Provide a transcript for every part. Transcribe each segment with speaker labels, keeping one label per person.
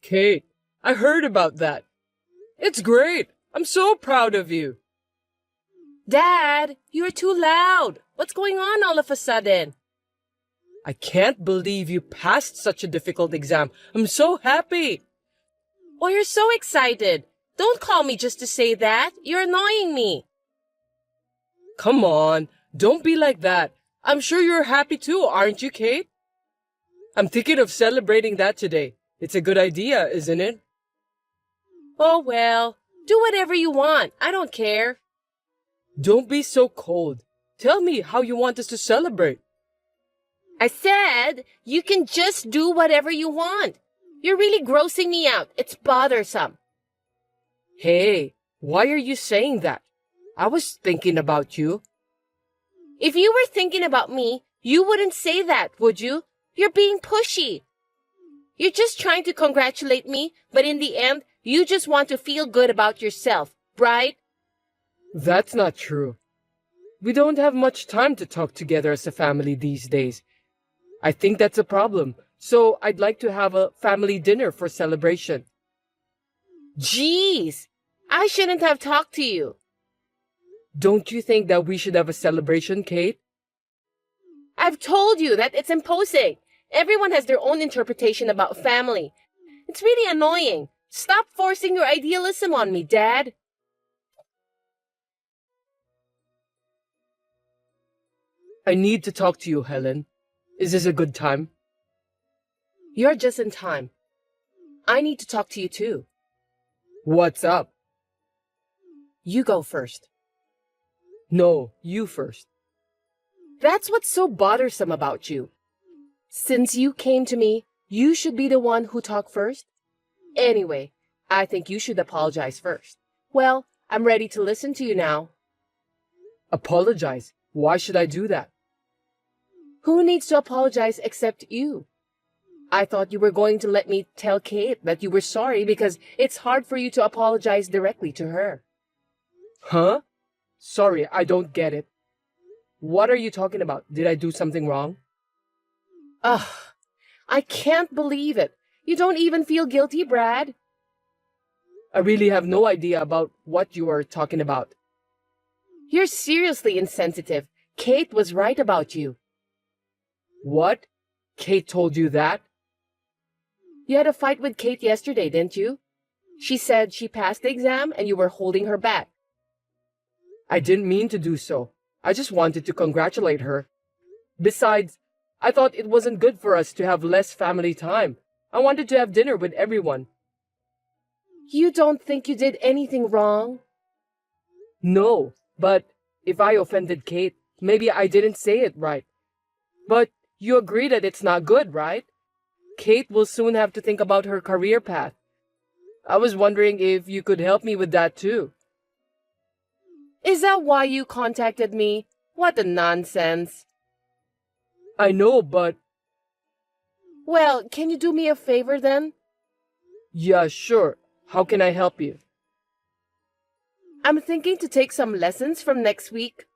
Speaker 1: Kate, I heard about that. It's great. I'm so proud of you.
Speaker 2: Dad, you're too loud. What's going on all of a sudden?
Speaker 1: I can't believe you passed such a difficult exam. I'm so happy.
Speaker 2: Oh, you're so excited. Don't call me just to say that. You're annoying me.
Speaker 1: Come on, don't be like that. I'm sure you're happy too, aren't you, Kate? I'm thinking of celebrating that today. It's a good idea, isn't it?
Speaker 2: Oh, well, do whatever you want. I don't care.
Speaker 1: Don't be so cold. Tell me how you want us to celebrate.
Speaker 2: I said you can just do whatever you want. You're really grossing me out. It's bothersome.
Speaker 1: Hey, why are you saying that? I was thinking about you.
Speaker 2: If you were thinking about me, you wouldn't say that, would you? You're being pushy. You're just trying to congratulate me, but in the end, you just want to feel good about yourself, right?
Speaker 1: That's not true. We don't have much time to talk together as a family these days. I think that's a problem, so I'd like to have a family dinner for celebration.
Speaker 2: Jeez, I shouldn't have talked to you.
Speaker 1: Don't you think that we should have a celebration, Kate?
Speaker 2: I've told you that it's imposing. Everyone has their own interpretation about family. It's really annoying. Stop forcing your idealism on me, Dad.
Speaker 1: I need to talk to you, Helen. Is this a good time?
Speaker 2: You're just in time. I need to talk to you too.
Speaker 1: What's up?
Speaker 2: You go first.
Speaker 1: No, you first.
Speaker 2: That's what's so bothersome about you. Since you came to me, you should be the one who talked first. Anyway, I think you should apologize first. Well, I'm ready to listen to you now.
Speaker 1: Apologize? Why should I do that?
Speaker 2: Who needs to apologize except you? I thought you were going to let me tell Kate that you were sorry because it's hard for you to apologize directly to her.
Speaker 1: Huh? Sorry, I don't get it. What are you talking about? Did I do something wrong?
Speaker 2: Ugh, I can't believe it. You don't even feel guilty, Brad.
Speaker 1: I really have no idea about what you are talking about.
Speaker 2: You're seriously insensitive. Kate was right about you.
Speaker 1: What? Kate told you that?
Speaker 2: You had a fight with Kate yesterday, didn't you? She said she passed the exam and you were holding her back.
Speaker 1: I didn't mean to do so. I just wanted to congratulate her. Besides, I thought it wasn't good for us to have less family time. I wanted to have dinner with everyone.
Speaker 2: You don't think you did anything wrong?
Speaker 1: No, but if I offended Kate, maybe I didn't say it right. But you agree that it's not good, right? Kate will soon have to think about her career path. I was wondering if you could help me with that too.
Speaker 2: Is that why you contacted me? What a nonsense.
Speaker 1: I know, but...
Speaker 2: Well, can you do me a favor then?
Speaker 1: Yeah, sure. How can I help you?
Speaker 2: I'm thinking to take some lessons from next week.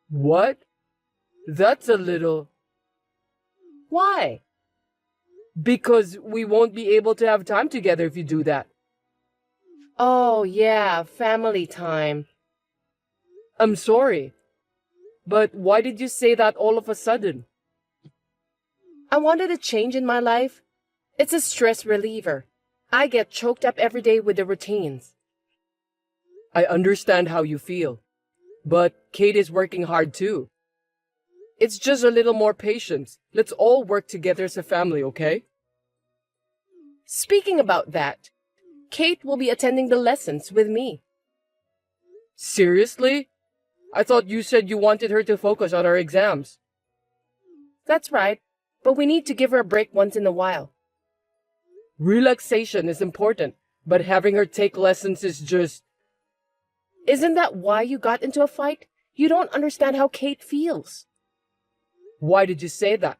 Speaker 1: What? That's a little...
Speaker 2: Why?
Speaker 1: Because we won't be able to have time together if you do that.
Speaker 2: Oh, yeah, family time.
Speaker 1: I'm sorry. But why did you say that all of a sudden?
Speaker 2: I wanted a change in my life. It's a stress reliever. I get choked up every day with the routines.
Speaker 1: I understand how you feel. But Kate is working hard too. It's just a little more patience. Let's all work together as a family, okay?
Speaker 2: Speaking about that, Kate will be attending the lessons with me.
Speaker 1: Seriously? I thought you said you wanted her to focus on her exams.
Speaker 2: That's right, but we need to give her a break once in a while.
Speaker 1: Relaxation is important, but having her take lessons is just...
Speaker 2: Isn't that why you got into a fight? You don't understand how Kate feels.
Speaker 1: Why did you say that?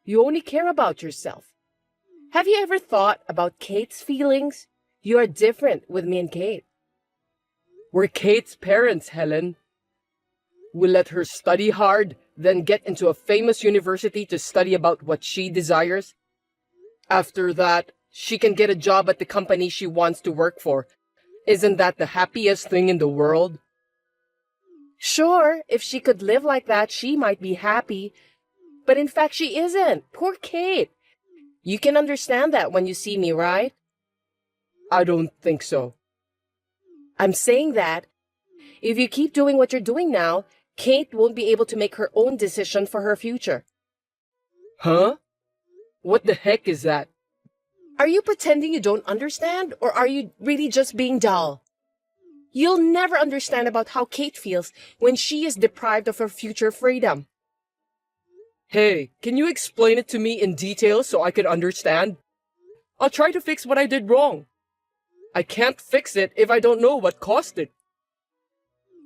Speaker 2: You only care about yourself. Have you ever thought about Kate's feelings? You are different with me and Kate.
Speaker 1: We're Kate's parents, Helen. We let her study hard, then get into a famous university to study about what she desires. After that, she can get a job at the company she wants to work for. Isn't that the happiest thing in the world?
Speaker 2: Sure, if she could live like that, she might be happy. But in fact, she isn't. Poor Kate. You can understand that when you see me, right?
Speaker 1: I don't think so.
Speaker 2: I'm saying that if you keep doing what you're doing now, Kate won't be able to make her own decision for her future.
Speaker 1: Huh? What the heck is that?
Speaker 2: Are you pretending you don't understand, or are you really just being dull? You'll never understand about how Kate feels when she is deprived of her future freedom.
Speaker 1: Hey, can you explain it to me in detail so I can understand? I'll try to fix what I did wrong. I can't fix it if I don't know what caused it.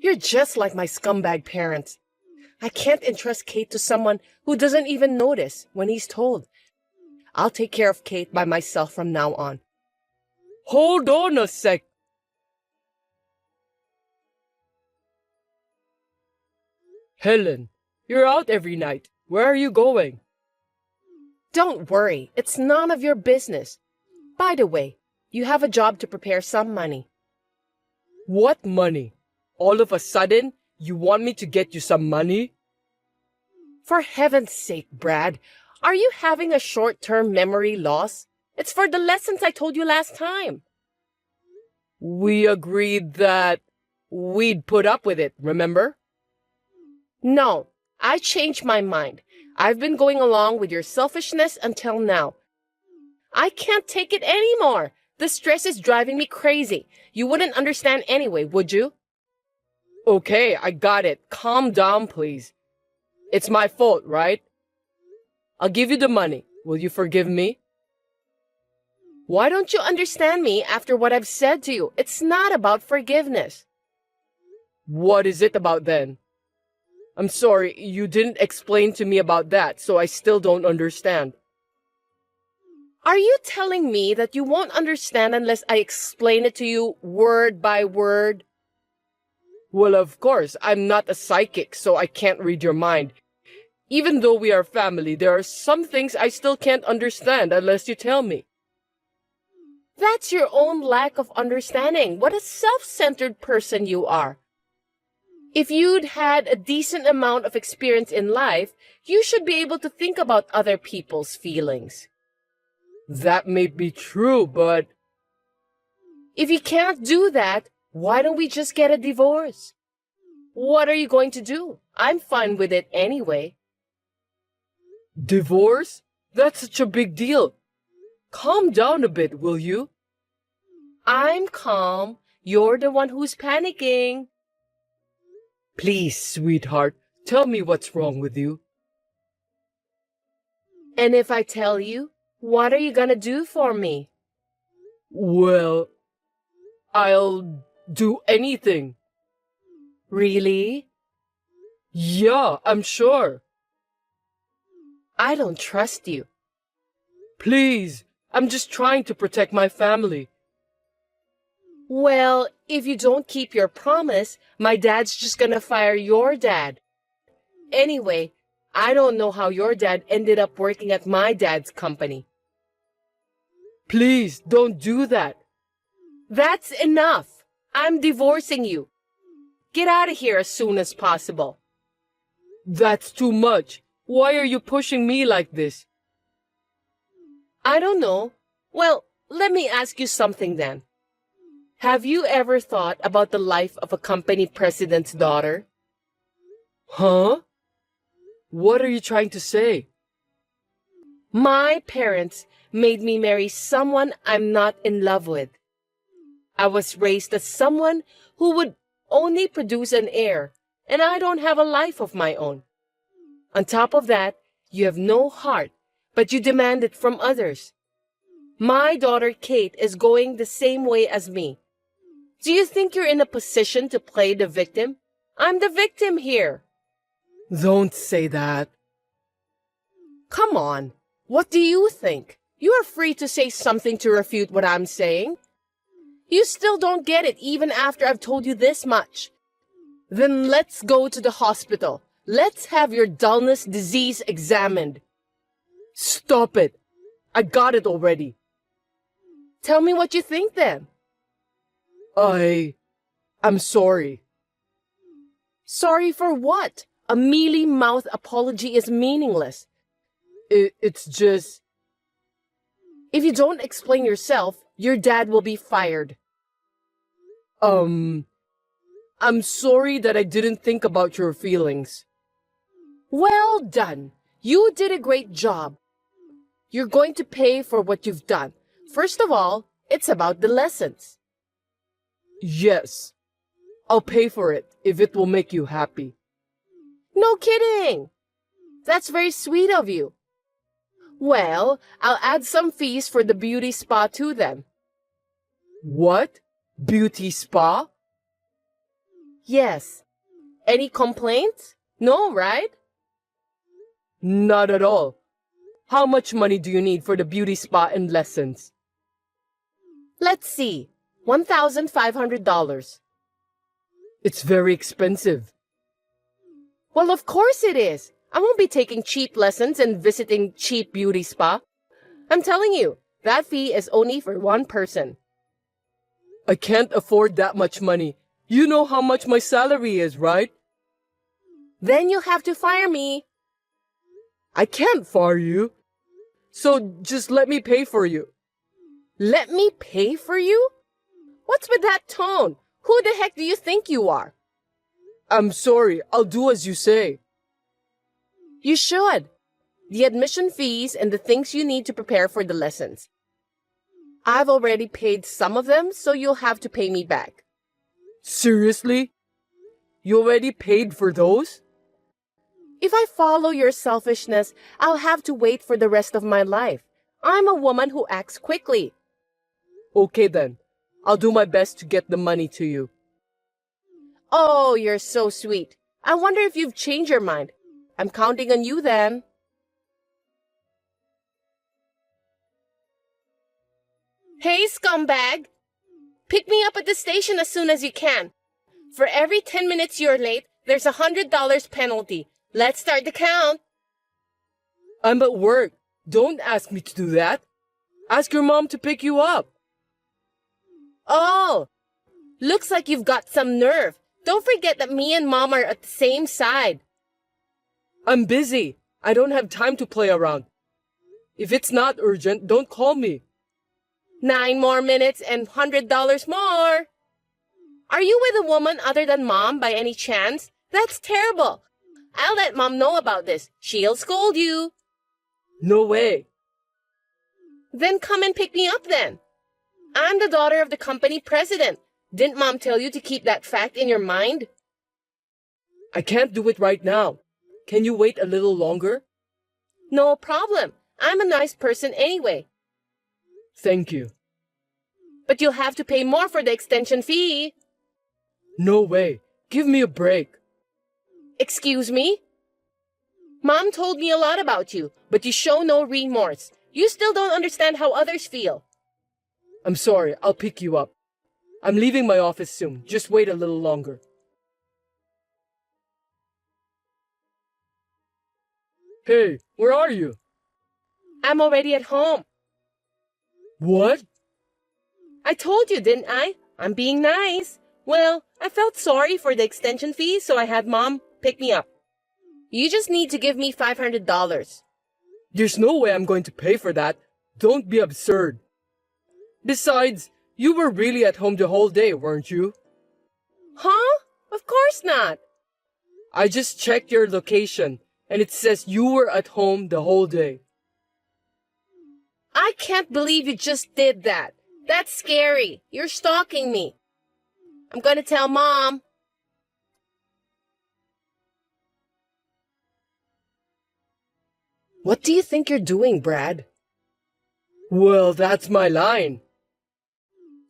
Speaker 2: You're just like my scumbag parents. I can't entrust Kate to someone who doesn't even notice when he's told. I'll take care of Kate by myself from now on.
Speaker 1: Hold on a sec. Helen, you're out every night. Where are you going?
Speaker 2: Don't worry, it's none of your business. By the way, you have a job to prepare some money.
Speaker 1: What money? All of a sudden, you want me to get you some money?
Speaker 2: For heaven's sake, Brad, are you having a short-term memory loss? It's for the lessons I told you last time.
Speaker 1: We agreed that we'd put up with it, remember?
Speaker 2: No, I changed my mind. I've been going along with your selfishness until now. I can't take it anymore. The stress is driving me crazy. You wouldn't understand anyway, would you?
Speaker 1: Okay, I got it. Calm down, please. It's my fault, right? I'll give you the money. Will you forgive me?
Speaker 2: Why don't you understand me after what I've said to you? It's not about forgiveness.
Speaker 1: What is it about then? I'm sorry, you didn't explain to me about that, so I still don't understand.
Speaker 2: Are you telling me that you won't understand unless I explain it to you word by word?
Speaker 1: Well, of course, I'm not a psychic, so I can't read your mind. Even though we are family, there are some things I still can't understand unless you tell me.
Speaker 2: That's your own lack of understanding. What a self-centered person you are. If you'd had a decent amount of experience in life, you should be able to think about other people's feelings.
Speaker 1: That may be true, but...
Speaker 2: If you can't do that, why don't we just get a divorce? What are you going to do? I'm fine with it anyway.
Speaker 1: Divorce? That's such a big deal. Calm down a bit, will you?
Speaker 2: I'm calm. You're the one who's panicking.
Speaker 1: Please, sweetheart, tell me what's wrong with you.
Speaker 2: And if I tell you, what are you gonna do for me?
Speaker 1: Well, I'll do anything.
Speaker 2: Really?
Speaker 1: Yeah, I'm sure.
Speaker 2: I don't trust you.
Speaker 1: Please, I'm just trying to protect my family.
Speaker 2: Well, if you don't keep your promise, my dad's just gonna fire your dad. Anyway, I don't know how your dad ended up working at my dad's company.
Speaker 1: Please, don't do that.
Speaker 2: That's enough. I'm divorcing you. Get out of here as soon as possible.
Speaker 1: That's too much. Why are you pushing me like this?
Speaker 2: I don't know. Well, let me ask you something then. Have you ever thought about the life of a company president's daughter?
Speaker 1: Huh? What are you trying to say?
Speaker 2: My parents made me marry someone I'm not in love with. I was raised as someone who would only produce an heir, and I don't have a life of my own. On top of that, you have no heart, but you demand it from others. My daughter Kate is going the same way as me. Do you think you're in a position to play the victim? I'm the victim here.
Speaker 1: Don't say that.
Speaker 2: Come on. What do you think? You are free to say something to refute what I'm saying. You still don't get it even after I've told you this much. Then let's go to the hospital. Let's have your dullness disease examined.
Speaker 1: Stop it. I got it already.
Speaker 2: Tell me what you think then.
Speaker 1: I'm sorry.
Speaker 2: Sorry for what? A mealy-mouthed apology is meaningless.
Speaker 1: It's just...
Speaker 2: If you don't explain yourself, your dad will be fired.
Speaker 1: I'm sorry that I didn't think about your feelings.
Speaker 2: Well done. You did a great job. You're going to pay for what you've done. First of all, it's about the lessons.
Speaker 1: Yes. I'll pay for it if it will make you happy.
Speaker 2: No kidding. That's very sweet of you. Well, I'll add some fees for the beauty spa too then.
Speaker 1: What? Beauty spa?
Speaker 2: Yes. Any complaints? No, right?
Speaker 1: Not at all. How much money do you need for the beauty spa and lessons?
Speaker 2: Let's see. $1,500.
Speaker 1: It's very expensive.
Speaker 2: Well, of course it is. I won't be taking cheap lessons and visiting cheap beauty spa. I'm telling you, that fee is only for one person.
Speaker 1: I can't afford that much money. You know how much my salary is, right?
Speaker 2: Then you'll have to fire me.
Speaker 1: I can't fire you. So just let me pay for you.
Speaker 2: Let me pay for you? What's with that tone? Who the heck do you think you are?
Speaker 1: I'm sorry. I'll do as you say.
Speaker 2: You should. The admission fees and the things you need to prepare for the lessons. I've already paid some of them, so you'll have to pay me back.
Speaker 1: Seriously? You already paid for those?
Speaker 2: If I follow your selfishness, I'll have to wait for the rest of my life. I'm a woman who acts quickly.
Speaker 1: Okay then. I'll do my best to get the money to you.
Speaker 2: Oh, you're so sweet. I wonder if you've changed your mind. I'm counting on you then. Hey, scumbag! Pick me up at the station as soon as you can. For every 10 minutes you're late, there's a $100 penalty. Let's start the count.
Speaker 1: I'm at work. Don't ask me to do that. Ask your mom to pick you up.
Speaker 2: Oh, looks like you've got some nerve. Don't forget that me and Mom are at the same side.
Speaker 1: I'm busy. I don't have time to play around. If it's not urgent, don't call me.
Speaker 2: 9 more minutes and $100 more. Are you with a woman other than Mom by any chance? That's terrible. I'll let Mom know about this. She'll scold you.
Speaker 1: No way.
Speaker 2: Then come and pick me up then. I'm the daughter of the company president. Didn't Mom tell you to keep that fact in your mind?
Speaker 1: I can't do it right now. Can you wait a little longer?
Speaker 2: No problem. I'm a nice person anyway.
Speaker 1: Thank you.
Speaker 2: But you'll have to pay more for the extension fee.
Speaker 1: No way. Give me a break.
Speaker 2: Excuse me? Mom told me a lot about you, but you show no remorse. You still don't understand how others feel.
Speaker 1: I'm sorry. I'll pick you up. I'm leaving my office soon. Just wait a little longer. Hey, where are you?
Speaker 2: I'm already at home.
Speaker 1: What?
Speaker 2: I told you, didn't I? I'm being nice. Well, I felt sorry for the extension fee, so I had Mom pick me up. You just need to give me $500.
Speaker 1: There's no way I'm going to pay for that. Don't be absurd. Besides, you were really at home the whole day, weren't you?
Speaker 2: Huh? Of course not.
Speaker 1: I just checked your location, and it says you were at home the whole day.
Speaker 2: I can't believe you just did that. That's scary. You're stalking me. I'm gonna tell Mom.
Speaker 1: What do you think you're doing, Brad? Well, that's my line.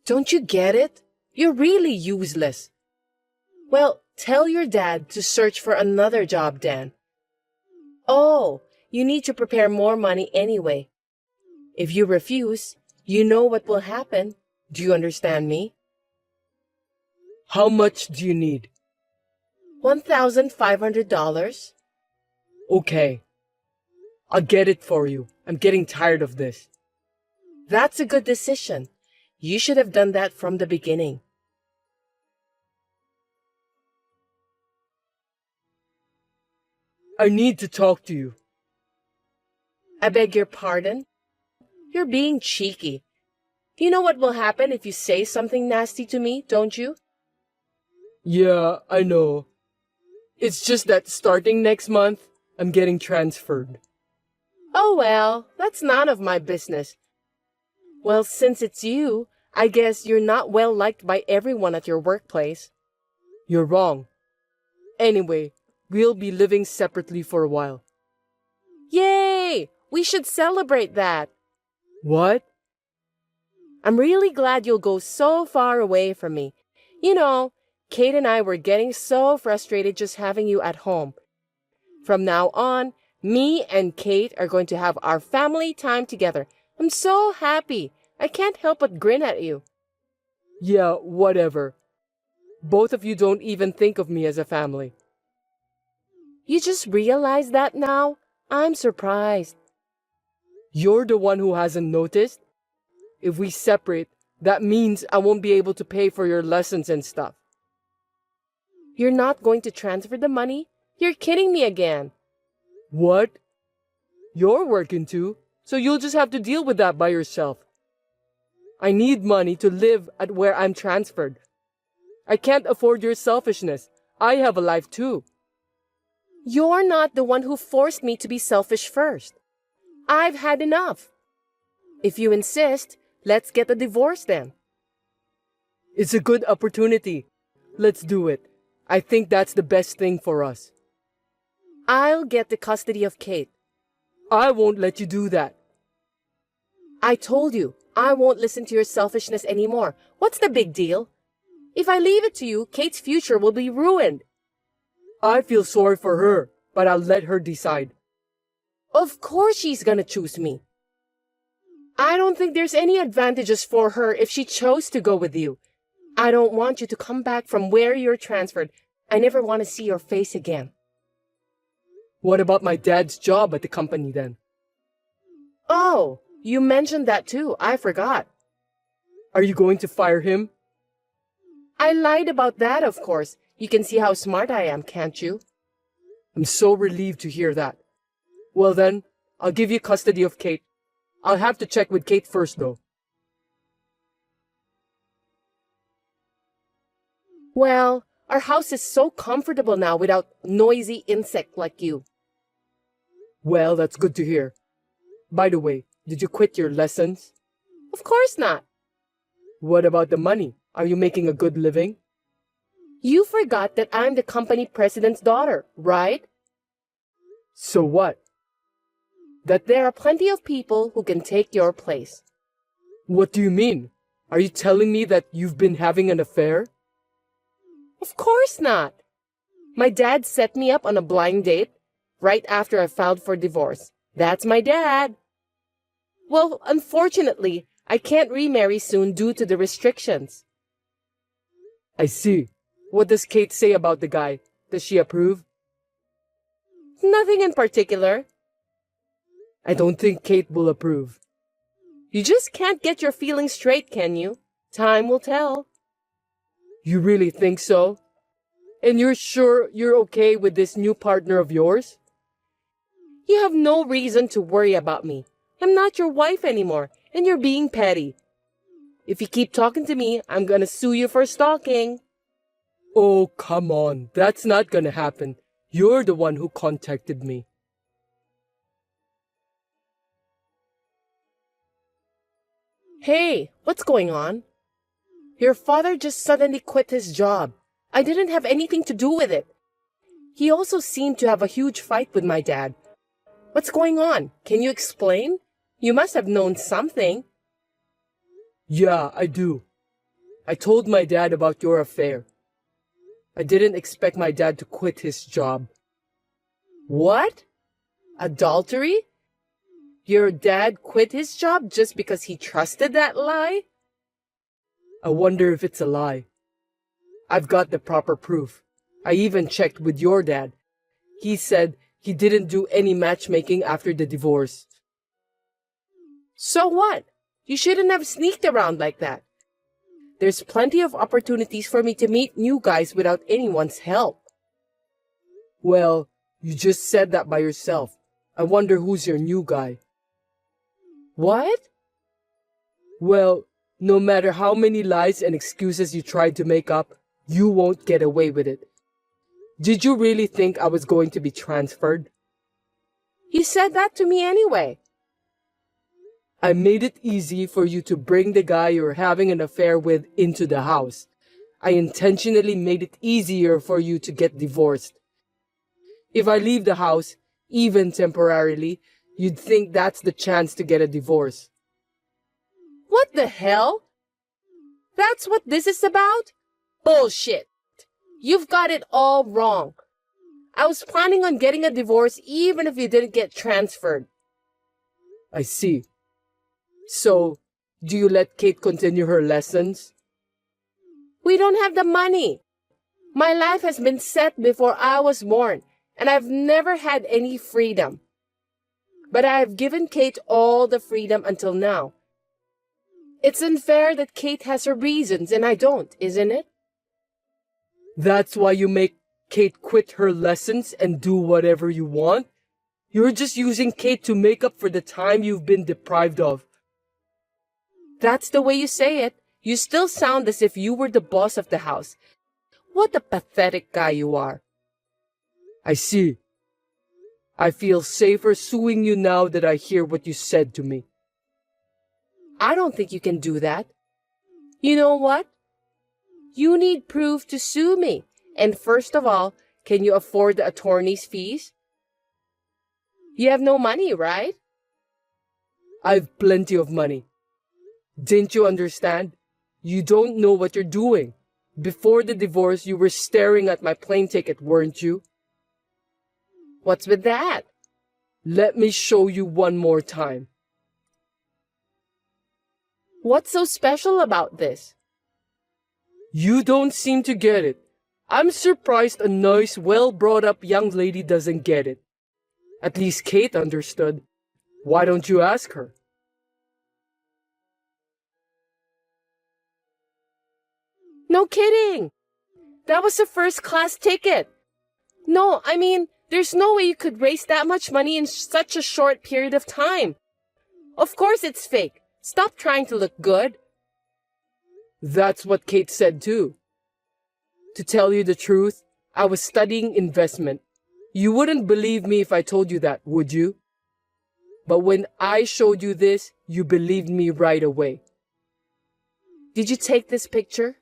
Speaker 1: Don't you get it? You're really useless.
Speaker 2: Well, tell your dad to search for another job, Dan. Oh, you need to prepare more money anyway. If you refuse, you know what will happen. Do you understand me?
Speaker 1: How much do you need?
Speaker 2: $1,500.
Speaker 1: Okay. I'll get it for you. I'm getting tired of this.
Speaker 2: That's a good decision. You should have done that from the beginning.
Speaker 1: I need to talk to you.
Speaker 2: I beg your pardon? You're being cheeky. You know what will happen if you say something nasty to me, don't you?
Speaker 1: Yeah, I know. It's just that starting next month, I'm getting transferred.
Speaker 2: Oh well, that's none of my business. Well, since it's you, I guess you're not well liked by everyone at your workplace.
Speaker 1: You're wrong. Anyway, we'll be living separately for a while.
Speaker 2: Yay! We should celebrate that.
Speaker 1: What?
Speaker 2: I'm really glad you'll go so far away from me. You know, Kate and I were getting so frustrated just having you at home. From now on, me and Kate are going to have our family time together. I'm so happy. I can't help but grin at you.
Speaker 1: Yeah, whatever. Both of you don't even think of me as a family.
Speaker 2: You just realize that now? I'm surprised.
Speaker 1: You're the one who hasn't noticed? If we separate, that means I won't be able to pay for your lessons and stuff.
Speaker 2: You're not going to transfer the money? You're kidding me again.
Speaker 1: What? You're working too, so you'll just have to deal with that by yourself. I need money to live at where I'm transferred. I can't afford your selfishness. I have a life too.
Speaker 2: You're not the one who forced me to be selfish first. I've had enough. If you insist, let's get a divorce then.
Speaker 1: It's a good opportunity. Let's do it. I think that's the best thing for us.
Speaker 2: I'll get the custody of Kate.
Speaker 1: I won't let you do that.
Speaker 2: I told you, I won't listen to your selfishness anymore. What's the big deal? If I leave it to you, Kate's future will be ruined.
Speaker 1: I feel sorry for her, but I'll let her decide.
Speaker 2: Of course she's gonna choose me. I don't think there's any advantages for her if she chose to go with you. I don't want you to come back from where you're transferred. I never want to see your face again.
Speaker 1: What about my dad's job at the company then?
Speaker 2: Oh, you mentioned that too. I forgot.
Speaker 1: Are you going to fire him?
Speaker 2: I lied about that, of course. You can see how smart I am, can't you?
Speaker 1: I'm so relieved to hear that. Well then, I'll give you custody of Kate. I'll have to check with Kate first though.
Speaker 2: Well, our house is so comfortable now without noisy insect like you.
Speaker 1: Well, that's good to hear. By the way, did you quit your lessons?
Speaker 2: Of course not.
Speaker 1: What about the money? Are you making a good living?
Speaker 2: You forgot that I'm the company president's daughter, right?
Speaker 1: So what?
Speaker 2: That there are plenty of people who can take your place.
Speaker 1: What do you mean? Are you telling me that you've been having an affair?
Speaker 2: Of course not. My dad set me up on a blind date right after I filed for divorce. That's my dad. Well, unfortunately, I can't remarry soon due to the restrictions.
Speaker 1: I see. What does Kate say about the guy? Does she approve?
Speaker 2: Nothing in particular.
Speaker 1: I don't think Kate will approve.
Speaker 2: You just can't get your feelings straight, can you? Time will tell.
Speaker 1: You really think so? And you're sure you're okay with this new partner of yours?
Speaker 2: You have no reason to worry about me. I'm not your wife anymore, and you're being petty. If you keep talking to me, I'm gonna sue you for stalking.
Speaker 1: Oh, come on. That's not gonna happen. You're the one who contacted me.
Speaker 2: Hey, what's going on? Your father just suddenly quit his job. I didn't have anything to do with it. He also seemed to have a huge fight with my dad. What's going on? Can you explain? You must have known something.
Speaker 1: Yeah, I do. I told my dad about your affair. I didn't expect my dad to quit his job.
Speaker 2: What? Adultery? Your dad quit his job just because he trusted that lie?
Speaker 1: I wonder if it's a lie. I've got the proper proof. I even checked with your dad. He said he didn't do any matchmaking after the divorce.
Speaker 2: So what? You shouldn't have sneaked around like that. There's plenty of opportunities for me to meet new guys without anyone's help.
Speaker 1: Well, you just said that by yourself. I wonder who's your new guy.
Speaker 2: What?
Speaker 1: Well, no matter how many lies and excuses you tried to make up, you won't get away with it. Did you really think I was going to be transferred?
Speaker 2: You said that to me anyway.
Speaker 1: I made it easy for you to bring the guy you're having an affair with into the house. I intentionally made it easier for you to get divorced. If I leave the house, even temporarily, you'd think that's the chance to get a divorce.
Speaker 2: What the hell? That's what this is about? Bullshit. You've got it all wrong. I was planning on getting a divorce even if you didn't get transferred.
Speaker 1: I see. So, do you let Kate continue her lessons?
Speaker 2: We don't have the money. My life has been set before I was born, and I've never had any freedom. But I have given Kate all the freedom until now. It's unfair that Kate has her reasons and I don't, isn't it?
Speaker 1: That's why you make Kate quit her lessons and do whatever you want? You're just using Kate to make up for the time you've been deprived of.
Speaker 2: That's the way you say it. You still sound as if you were the boss of the house. What a pathetic guy you are.
Speaker 1: I see. I feel safer suing you now that I hear what you said to me.
Speaker 2: I don't think you can do that. You know what? You need proof to sue me. And first of all, can you afford the attorney's fees? You have no money, right?
Speaker 1: I've plenty of money. Didn't you understand? You don't know what you're doing. Before the divorce, you were staring at my plane ticket, weren't you?
Speaker 2: What's with that?
Speaker 1: Let me show you one more time.
Speaker 2: What's so special about this?
Speaker 1: You don't seem to get it. I'm surprised a nice, well-brought-up young lady doesn't get it. At least Kate understood. Why don't you ask her?
Speaker 2: No kidding! That was a first-class ticket. No, I mean, there's no way you could raise that much money in such a short period of time. Of course it's fake. Stop trying to look good.
Speaker 1: That's what Kate said too. To tell you the truth, I was studying investment. You wouldn't believe me if I told you that, would you? But when I showed you this, you believed me right away.
Speaker 2: Did you take this picture?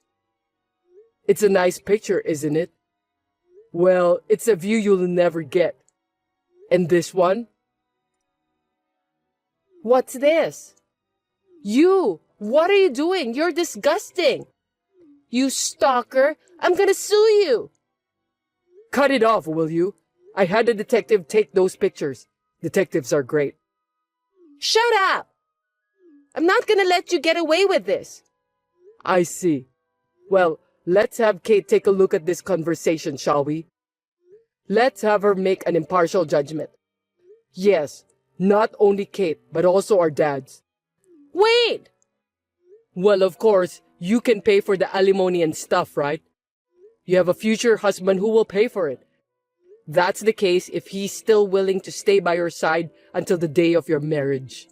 Speaker 1: It's a nice picture, isn't it? Well, it's a view you'll never get. And this one?
Speaker 2: What's this? You! What are you doing? You're disgusting! You stalker! I'm gonna sue you!
Speaker 1: Cut it off, will you? I had a detective take those pictures. Detectives are great.
Speaker 2: Shut up! I'm not gonna let you get away with this.
Speaker 1: I see. Well, let's have Kate take a look at this conversation, shall we? Let's have her make an impartial judgment. Yes, not only Kate, but also our dads.
Speaker 2: Wait!
Speaker 1: Well, of course, you can pay for the alimony and stuff, right? You have a future husband who will pay for it. That's the case if he's still willing to stay by your side until the day of your marriage.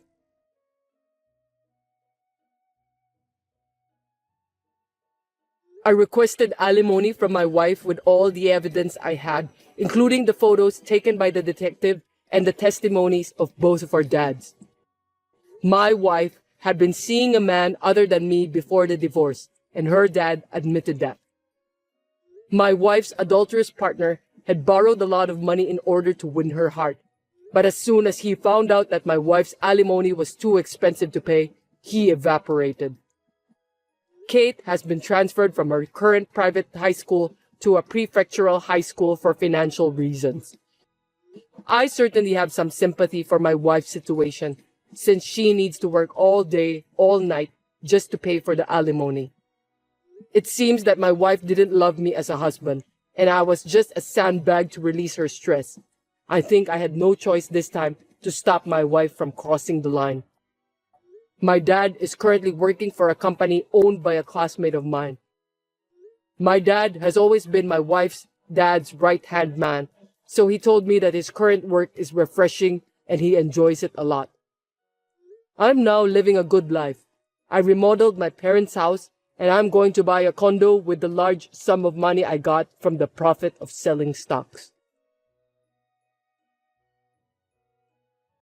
Speaker 1: I requested alimony from my wife with all the evidence I had, including the photos taken by the detective and the testimonies of both of our dads. My wife had been seeing a man other than me before the divorce, and her dad admitted that. My wife's adulterous partner had borrowed a lot of money in order to win her heart, but as soon as he found out that my wife's alimony was too expensive to pay, he evaporated. Kate has been transferred from her current private high school to a prefectural high school for financial reasons. I certainly have some sympathy for my wife's situation, since she needs to work all day, all night, just to pay for the alimony. It seems that my wife didn't love me as a husband, and I was just a sandbag to release her stress. I think I had no choice this time to stop my wife from crossing the line. My dad is currently working for a company owned by a classmate of mine. My dad has always been my wife's dad's right-hand man, so he told me that his current work is refreshing and he enjoys it a lot. I'm now living a good life. I remodeled my parents' house and I'm going to buy a condo with the large sum of money I got from the profit of selling stocks.